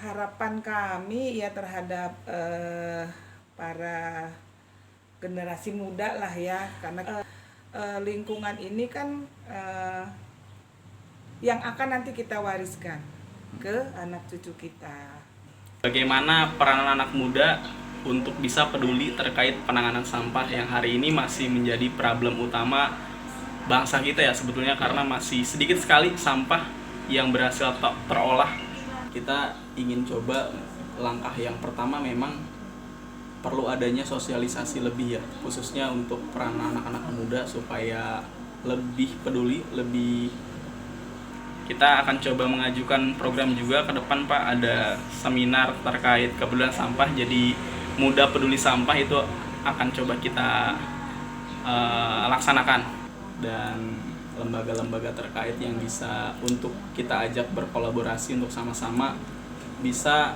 harapan kami ya terhadap para generasi muda lah ya, karena lingkungan ini kan yang akan nanti kita wariskan ke anak cucu kita. Bagaimana peran anak muda untuk bisa peduli terkait penanganan sampah yang hari ini masih menjadi problem utama bangsa kita ya sebetulnya, karena masih sedikit sekali sampah yang berhasil terolah. Kita ingin coba langkah yang pertama memang perlu adanya sosialisasi lebih ya, khususnya untuk peran anak-anak muda supaya lebih peduli, kita akan coba mengajukan program juga ke depan Pak, ada seminar terkait kepedulian sampah, jadi muda peduli sampah itu akan coba kita laksanakan, dan lembaga-lembaga terkait yang bisa untuk kita ajak berkolaborasi untuk sama-sama bisa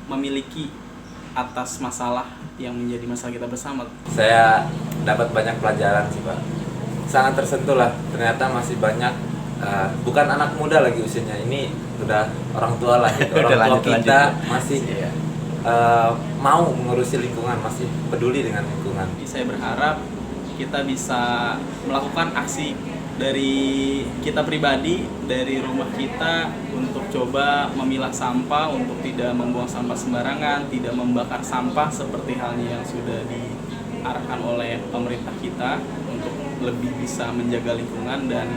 memiliki atas masalah yang menjadi masalah kita bersama. Saya dapat banyak pelajaran sih Pak, sangat tersentuh lah, ternyata masih banyak bukan anak muda lagi usianya, ini udah orang tua lah gitu. Orang tua kita masih mau mengurusi lingkungan, masih peduli dengan lingkungan. Saya berharap kita bisa melakukan aksi dari kita pribadi, dari rumah kita, untuk coba memilah sampah, untuk tidak membuang sampah sembarangan, tidak membakar sampah seperti halnya yang sudah diarahkan oleh pemerintah kita, untuk lebih bisa menjaga lingkungan dan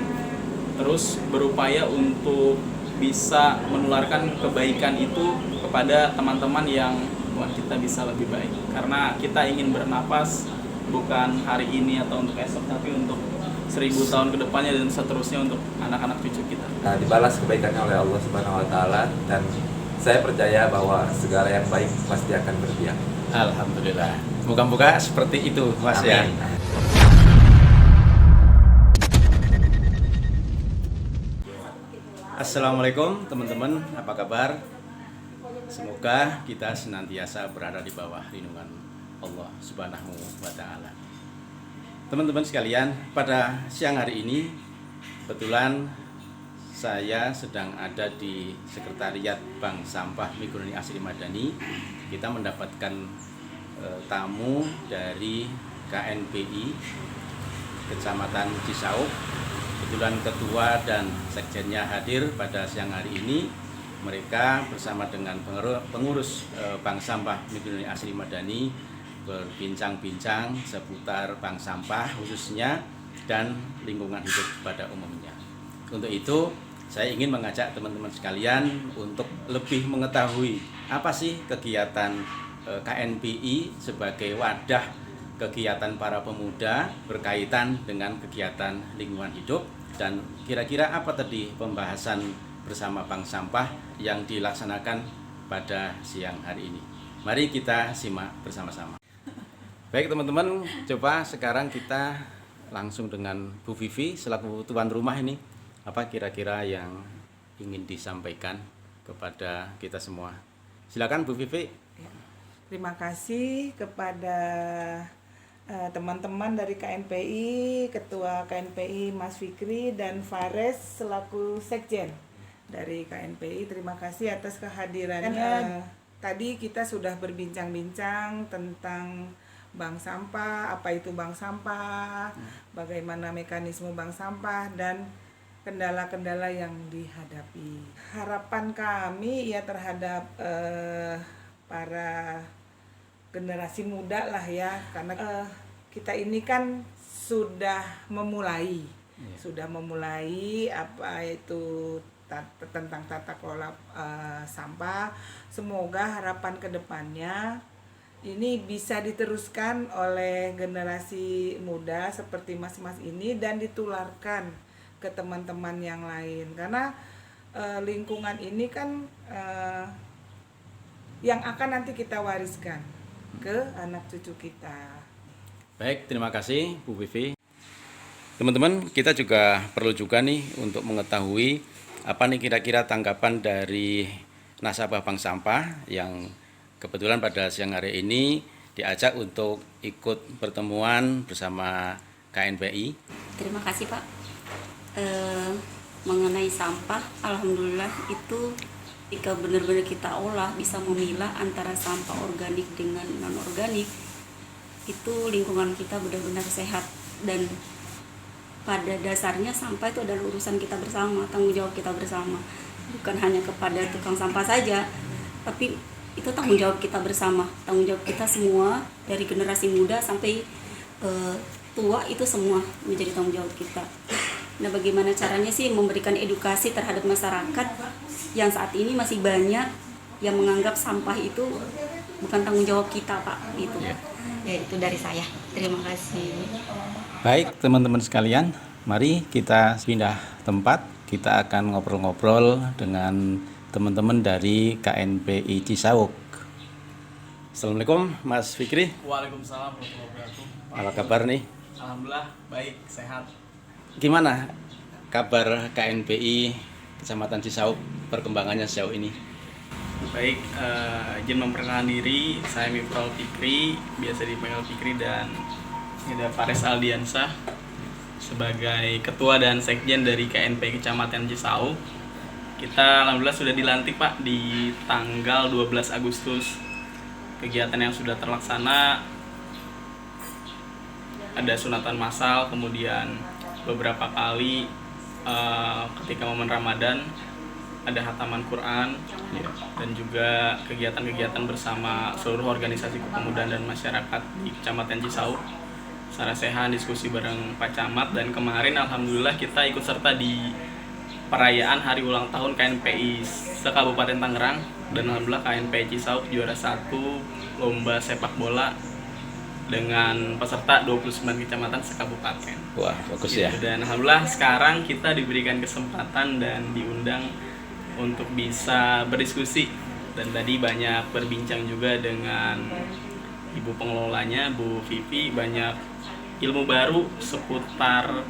terus berupaya untuk bisa menularkan kebaikan itu kepada teman-teman yang buat kita bisa lebih baik. Karena kita ingin bernapas bukan hari ini atau untuk esok, tapi untuk 1000 tahun ke depannya dan seterusnya untuk anak-anak cucu kita. Nah, dibalas kebaikannya oleh Allah Subhanahu wa taala, dan saya percaya bahwa segala yang baik pasti akan berpihak. Alhamdulillah. Moga-moga seperti itu, Mas. Amin. Ya. Assalamualaikum teman-teman, apa kabar? Semoga kita senantiasa berada di bawah lindungan Allah Subhanahu wa taala. Teman-teman sekalian, pada siang hari ini kebetulan saya sedang ada di Sekretariat Bank Sampah Mikroni Asri Madani. Kita mendapatkan tamu dari KNPI Kecamatan Cisauk. Kebetulan ketua dan sekjennya hadir pada siang hari ini. Mereka bersama dengan pengurus Bank Sampah Mikroni Asri Madani berbincang-bincang seputar bank sampah khususnya dan lingkungan hidup pada umumnya. Untuk itu, saya ingin mengajak teman-teman sekalian untuk lebih mengetahui apa sih kegiatan KNPI sebagai wadah kegiatan para pemuda berkaitan dengan kegiatan lingkungan hidup, dan kira-kira apa tadi pembahasan bersama bank sampah yang dilaksanakan pada siang hari ini. Mari kita simak bersama-sama. Baik teman-teman, coba sekarang kita langsung dengan Bu Vivi selaku tuan rumah ini. Apa kira-kira yang ingin disampaikan kepada kita semua? Silakan Bu Vivi. Terima kasih kepada teman-teman dari KNPI, Ketua KNPI Mas Fikri dan Fares selaku Sekjen dari KNPI. Terima kasih atas kehadirannya. Tadi kita sudah berbincang-bincang tentang bank sampah, apa itu bank sampah, bagaimana mekanisme bank sampah, dan kendala-kendala yang dihadapi. Harapan kami ya terhadap para generasi muda lah ya, karena kita ini kan sudah memulai apa itu tentang tata kelola sampah. Semoga harapan kedepannya ini bisa diteruskan oleh generasi muda seperti mas-mas ini dan ditularkan ke teman-teman yang lain, karena lingkungan ini kan yang akan nanti kita wariskan ke anak cucu kita. Baik, terima kasih Bu Vivi. Teman-teman, kita juga perlu juga nih untuk mengetahui apa nih kira-kira tanggapan dari nasabah bank sampah yang kebetulan pada siang hari ini diajak untuk ikut pertemuan bersama KNPI. Terima kasih Pak. mengenai sampah, alhamdulillah itu jika benar-benar kita olah bisa memilah antara sampah organik dengan non organik, itu lingkungan kita benar-benar sehat. Dan pada dasarnya sampah itu adalah urusan kita bersama, tanggung jawab kita bersama, bukan hanya kepada tukang sampah saja, tapi itu tanggung jawab kita bersama, tanggung jawab kita semua dari generasi muda sampai tua, itu semua menjadi tanggung jawab kita. Nah, bagaimana caranya sih memberikan edukasi terhadap masyarakat yang saat ini masih banyak yang menganggap sampah itu bukan tanggung jawab kita, Pak, gitu. Ya, itu dari saya. Terima kasih. Baik teman-teman sekalian, mari kita pindah tempat. Kita akan ngobrol-ngobrol dengan teman-teman dari KNPI Cisauk. Assalamualaikum Mas Fikri. Waalaikumsalam warahmatullahi wabarakatuh. Apa kabar nih? Alhamdulillah baik, sehat. Gimana kabar KNPI Kecamatan Cisauk, perkembangannya sejauh ini? Baik, izin memperkenalkan diri, saya Mifrol Fikri, biasa dipanggil Fikri, dan ada Fares Aldiansah sebagai Ketua dan Sekjen dari KNPI Kecamatan Cisauk. Kita alhamdulillah sudah dilantik, Pak, di tanggal 12 Agustus. Kegiatan yang sudah terlaksana ada sunatan massal, kemudian beberapa kali ketika momen Ramadan ada khataman Quran, dan juga kegiatan-kegiatan bersama seluruh organisasi kepemudaan dan masyarakat di Kecamatan Cisauk. Sarasehan, diskusi bareng Pak Camat, dan kemarin alhamdulillah kita ikut serta di perayaan hari ulang tahun KNPI se-Kabupaten Tangerang, dan alhamdulillah KNPI Cisauk juara 1 lomba sepak bola dengan peserta 29 kecamatan se-kabupaten. Wah, bagus ya. Dan alhamdulillah sekarang kita diberikan kesempatan dan diundang untuk bisa berdiskusi, dan tadi banyak berbincang juga dengan ibu pengelolanya, Bu Vivi, banyak ilmu baru seputar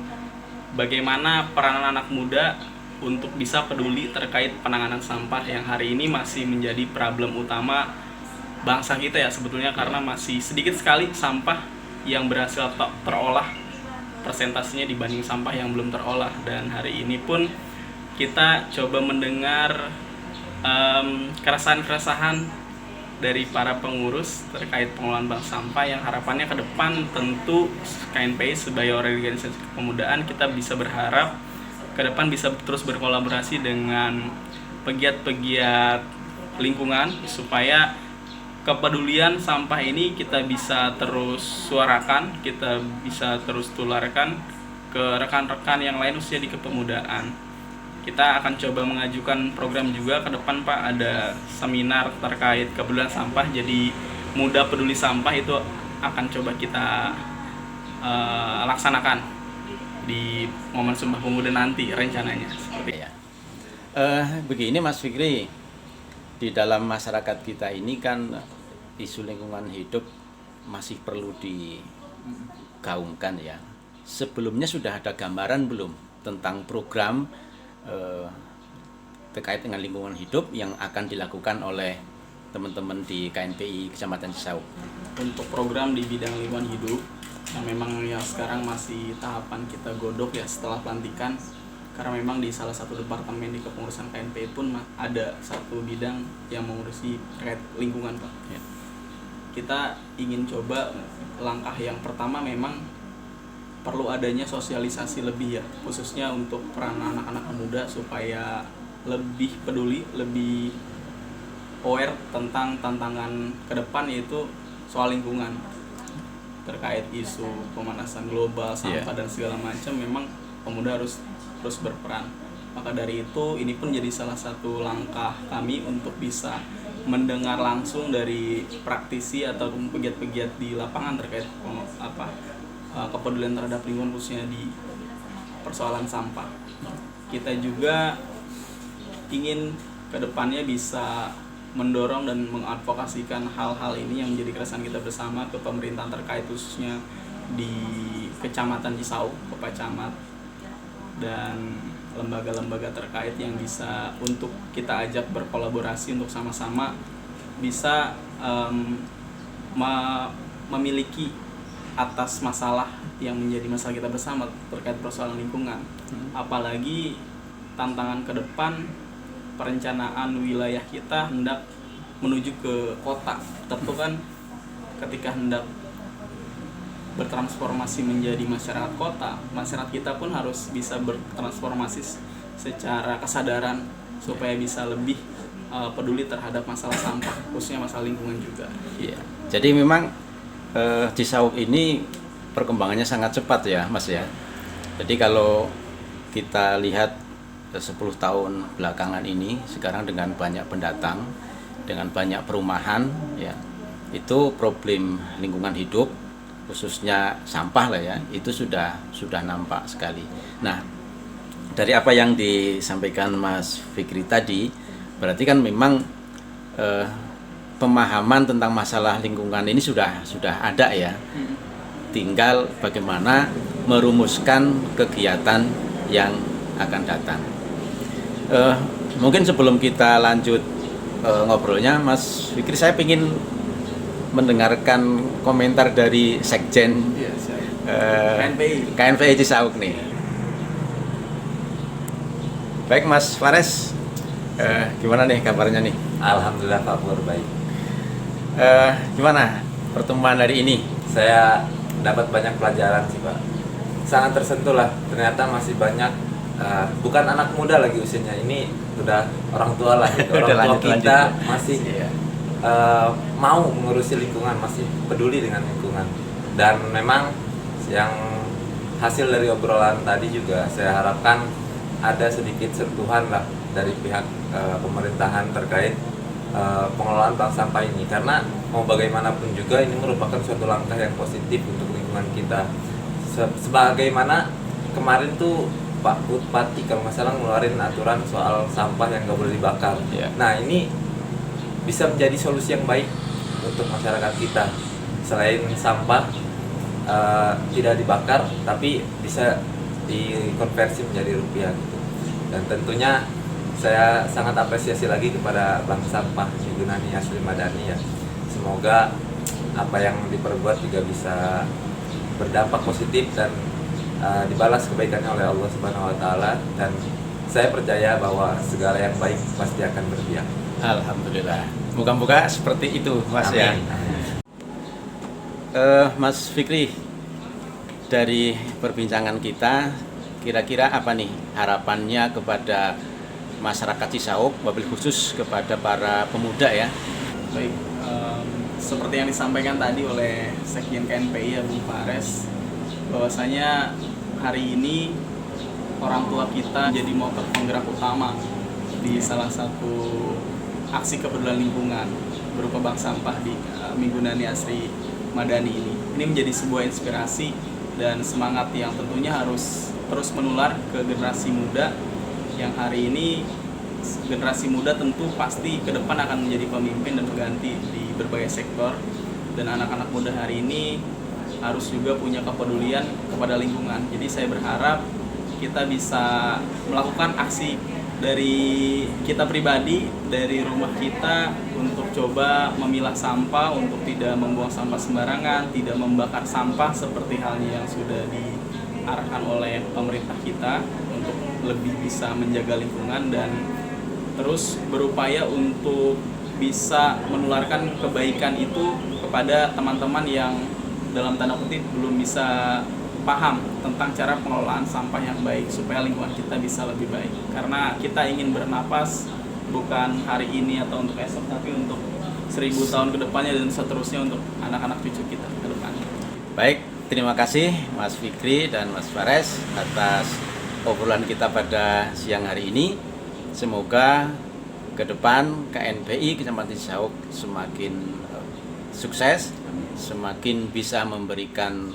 bagaimana peranan anak muda untuk bisa peduli terkait penanganan sampah yang hari ini masih menjadi problem utama bangsa kita ya sebetulnya, karena masih sedikit sekali sampah yang berhasil terolah persentasenya dibanding sampah yang belum terolah. Dan hari ini pun kita coba mendengar keresahan-keresahan dari para pengurus terkait pengelolaan bank sampah, yang harapannya ke depan tentu KNPI sebagai organisasi kepemudaan kita bisa berharap ke depan bisa terus berkolaborasi dengan pegiat-pegiat lingkungan supaya kepedulian sampah ini kita bisa terus suarakan, kita bisa terus tularkan ke rekan-rekan yang lain khususnya di kepemudaan. Kita akan coba mengajukan program juga ke depan, Pak, ada seminar terkait kepedulian sampah, jadi muda peduli sampah itu akan coba kita laksanakan di momen Sumpah Pemuda nanti rencananya. Seperti Ya. Begini Mas Fikri, di dalam masyarakat kita ini kan isu lingkungan hidup masih perlu digaungkan ya. Sebelumnya sudah ada gambaran belum tentang program terkait dengan lingkungan hidup yang akan dilakukan oleh teman-teman di KNPI Kecamatan Cisauk? Untuk program di bidang lingkungan hidup yang memang yang sekarang masih tahapan kita godok ya setelah pelantikan, karena memang di salah satu departemen di kepengurusan KNPI pun ada satu bidang yang mengurusi terkait lingkungan, Pak. Ya. Kita ingin coba langkah yang pertama memang perlu adanya sosialisasi lebih ya, khususnya untuk peran anak-anak muda supaya lebih peduli, lebih aware tentang tantangan ke depan, yaitu soal lingkungan terkait isu pemanasan global, sampah dan segala macam. Memang pemuda harus terus berperan. Maka dari itu ini pun jadi salah satu langkah kami untuk bisa mendengar langsung dari praktisi atau pegiat-pegiat di lapangan terkait kepedulian terhadap lingkungan khususnya di persoalan sampah. Kita juga ingin kedepannya bisa mendorong dan mengadvokasikan hal-hal ini yang menjadi keresahan kita bersama ke pemerintahan terkait, khususnya di Kecamatan Cisauk, ke Pak Camat dan lembaga-lembaga terkait yang bisa untuk kita ajak berkolaborasi untuk sama-sama bisa memiliki atas masalah yang menjadi masalah kita bersama terkait persoalan lingkungan. Apalagi tantangan ke depan perencanaan wilayah kita hendak menuju ke kota. Tentu kan ketika hendak bertransformasi menjadi masyarakat kota, masyarakat kita pun harus bisa bertransformasi secara kesadaran supaya bisa lebih peduli terhadap masalah sampah, khususnya masalah lingkungan juga. Iya. Jadi memang Cisauk ini perkembangannya sangat cepat ya Mas ya. Jadi kalau kita lihat 10 tahun belakangan ini sekarang dengan banyak pendatang, dengan banyak perumahan ya, itu problem lingkungan hidup khususnya sampah lah ya, itu sudah nampak sekali. Nah, dari apa yang disampaikan Mas Fikri tadi, berarti kan memang pemahaman tentang masalah lingkungan ini sudah ada ya. Tinggal bagaimana merumuskan kegiatan yang akan datang. Mungkin sebelum kita lanjut ngobrolnya, Mas Fikri, saya ingin mendengarkan komentar dari Sekjen KNPI Cisauk nih. Baik Mas Fares, gimana nih kabarnya nih? Alhamdulillah Pak Pur, baik. Gimana pertemuan hari ini? Saya dapat banyak pelajaran sih Pak. Sangat tersentuh lah, ternyata masih banyak bukan anak muda lagi usianya, ini udah orang tua lah gitu. Orang tua kita masih mau mengurusi lingkungan, masih peduli dengan lingkungan. Dan memang yang hasil dari obrolan tadi juga saya harapkan ada sedikit sentuhan lah dari pihak pemerintahan terkait pengelolaan bank sampah ini, karena mau bagaimanapun juga ini merupakan suatu langkah yang positif untuk lingkungan kita. Sebagaimana kemarin tuh Pak Bupati kalau nggak salah ngeluarin aturan soal sampah yang nggak boleh dibakar. Nah ini bisa menjadi solusi yang baik untuk masyarakat kita. Selain sampah tidak dibakar, tapi bisa dikonversi menjadi rupiah gitu. Dan tentunya saya sangat apresiasi lagi kepada Bank Sampah Minggunani Asri Madani ya. Semoga apa yang diperbuat juga bisa berdampak positif dan dibalas kebaikannya oleh Allah Subhanahu wa taala, dan saya percaya bahwa segala yang baik pasti akan berpihak. Alhamdulillah. Moga-moga seperti itu Mas. Amin. Ya. Mas Fikri, dari perbincangan kita kira-kira apa nih harapannya kepada masyarakat Cisauk, wabil khusus kepada para pemuda ya? Baik, seperti yang disampaikan tadi oleh Sekjen KNPI ya Bung Fares, bahwasanya hari ini orang tua kita jadi motor penggerak utama di salah satu aksi kepedulian lingkungan berupa bank sampah di Minggunani Asri Madani ini. Ini menjadi sebuah inspirasi dan semangat yang tentunya harus terus menular ke generasi muda, yang hari ini generasi muda tentu pasti ke depan akan menjadi pemimpin dan pengganti di berbagai sektor, dan anak-anak muda hari ini harus juga punya kepedulian kepada lingkungan. Jadi saya berharap kita bisa melakukan aksi dari kita pribadi, dari rumah kita, untuk coba memilah sampah, untuk tidak membuang sampah sembarangan, tidak membakar sampah seperti halnya yang sudah diarahkan oleh pemerintah kita, untuk lebih bisa menjaga lingkungan dan terus berupaya untuk bisa menularkan kebaikan itu kepada teman-teman yang dalam tanda kutip belum bisa paham tentang cara pengelolaan sampah yang baik, supaya lingkungan kita bisa lebih baik. Karena kita ingin bernapas bukan hari ini atau untuk esok, tapi untuk 1000 tahun ke depannya dan seterusnya untuk anak-anak cucu kita ke depan. Baik, terima kasih Mas Fikri dan Mas Fares atas obrolan kita pada siang hari ini. Semoga ke depan KNPI Kecamatan Cisauk semakin sukses, semakin bisa memberikan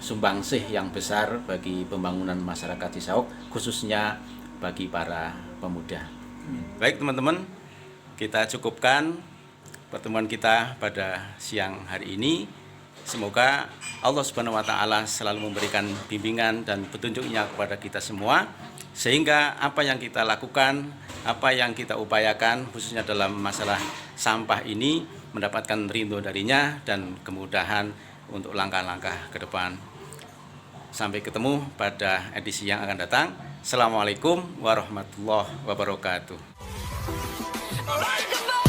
sumbangsih yang besar bagi pembangunan masyarakat Cisauk, khususnya bagi para pemuda. Baik teman-teman, kita cukupkan pertemuan kita pada siang hari ini. Semoga Allah Subhanahu wa taala selalu memberikan bimbingan dan petunjuknya kepada kita semua, sehingga apa yang kita lakukan, apa yang kita upayakan khususnya dalam masalah sampah ini mendapatkan ridho darinya dan kemudahan untuk langkah-langkah ke depan. Sampai ketemu pada edisi yang akan datang. Assalamualaikum warahmatullahi wabarakatuh. Like a